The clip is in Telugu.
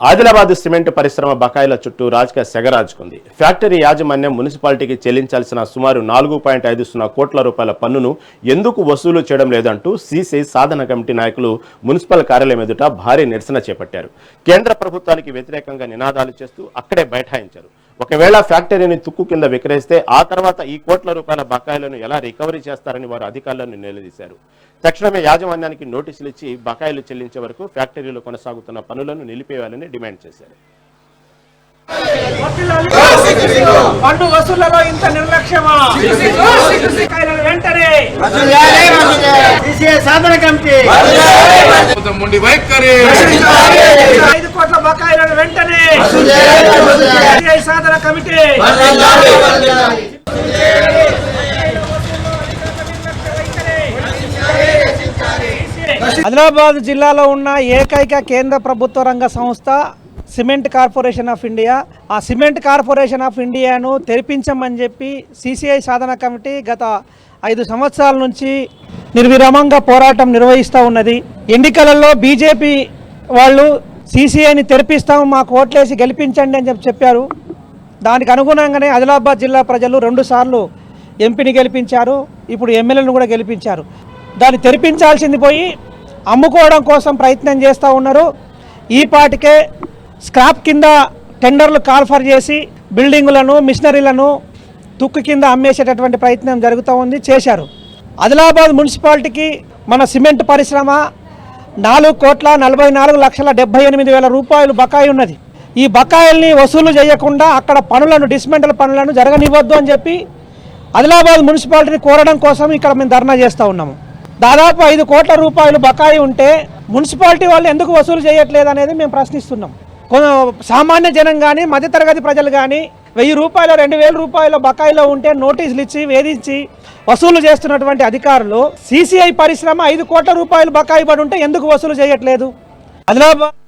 ఆదిలాబాద్ సిమెంట్ పరిశ్రమ బకాయిల చుట్టూ రాజకీయ సెగరాజుకుంది. ఫ్యాక్టరీ యాజమాన్యం మున్సిపాలిటీకి చెల్లించాల్సిన సుమారు 4.50 కోట్ల రూపాయల పన్నును ఎందుకు వసూలు చేయడం లేదంటూ సీసీ సాధన కమిటీ నాయకులు మున్సిపల్ కార్యాలయం ఎదుట భారీ నిరసన చేపట్టారు. కేంద్ర ప్రభుత్వానికి వ్యతిరేకంగా నినాదాలు చేస్తూ అక్కడే బైఠాయించారు. ఒకవేళ ఫ్యాక్టరీని తుక్కు కింద విక్రయిస్తే ఆ తర్వాత ఈ కోట్ల రూపాయల బకాయిలను ఎలా రికవరీ చేస్తారని వారు అధికారులను నిలదీశారు. తక్షణమే యాజమాన్యానికి నోటీసులు ఇచ్చి బకాయిలు చెల్లించే వరకు ఫ్యాక్టరీలో కొనసాగుతున్న పనులను నిలిపేయాలని డిమాండ్ చేశారు. పన్ను వసూళ్లలో ఇంత నిర్లక్ష్యమా? వెంటనే సాధన కమిటీ 5 కోట్ల బకాయిలను వెంటనే సాధన కమిటీ. ఆదిలాబాద్ జిల్లాలో ఉన్న ఏకైక కేంద్ర ప్రభుత్వ రంగ సంస్థ సిమెంట్ కార్పొరేషన్ ఆఫ్ ఇండియా. ఆ సిమెంట్ కార్పొరేషన్ ఆఫ్ ఇండియాను తెరిపించమని చెప్పి సిసిఐ సాధన కమిటీ గత 5 సంవత్సరాల నుంచి నిర్విరామంగా పోరాటం నిర్వహిస్తూ ఉన్నది. ఎన్నికలలో బీజేపీ వాళ్ళు సిసిఐని తెరిపిస్తాము, మాకు ఓట్లేసి గెలిపించండి అని చెప్పారు. దానికి అనుగుణంగానే ఆదిలాబాద్ జిల్లా ప్రజలు 2 సార్లు ఎంపీని గెలిపించారు, ఇప్పుడు ఎమ్మెల్యేలను కూడా గెలిపించారు. దాన్ని తెరిపించాల్సింది పోయి అమ్ముకోవడం కోసం ప్రయత్నం చేస్తూ ఉన్నారు. ఈ పాటికే స్క్రాప్ కింద టెండర్లు కాల్ఫర్ చేసి బిల్డింగులను మిషనరీలను తుక్కు కింద అమ్మేసేటటువంటి ప్రయత్నం జరుగుతూ ఉంది, చేశారు. ఆదిలాబాద్ మున్సిపాలిటీకి మన సిమెంట్ పరిశ్రమ 4,44,78,000 రూపాయలు బకాయి ఉన్నది. ఈ బకాయిల్ని వసూలు చేయకుండా అక్కడ పనులను డిస్మెంటల్ పనులను జరగనివ్వద్దు అని చెప్పి ఆదిలాబాద్ మున్సిపాలిటీని కోరడం కోసం ఇక్కడ మేము ధర్నా చేస్తూ ఉన్నాము. దాదాపు 5 కోట్ల రూపాయలు బకాయి ఉంటే మున్సిపాలిటీ వాళ్ళు ఎందుకు వసూలు చేయట్లేదు అనేది మేము ప్రశ్నిస్తున్నాం. సామాన్య జనం కానీ మధ్యతరగతి ప్రజలు కానీ 1000 రూపాయలు 2000 రూపాయల బకాయిలో ఉంటే నోటీసులు ఇచ్చి వేధించి వసూలు చేస్తున్నటువంటి అధికారులు సిసిఐ పరిశ్రమ 5 కోట్ల రూపాయలు బకాయి పడి ఉంటే ఎందుకు వసూలు చేయట్లేదు? ఆదిలాబాద్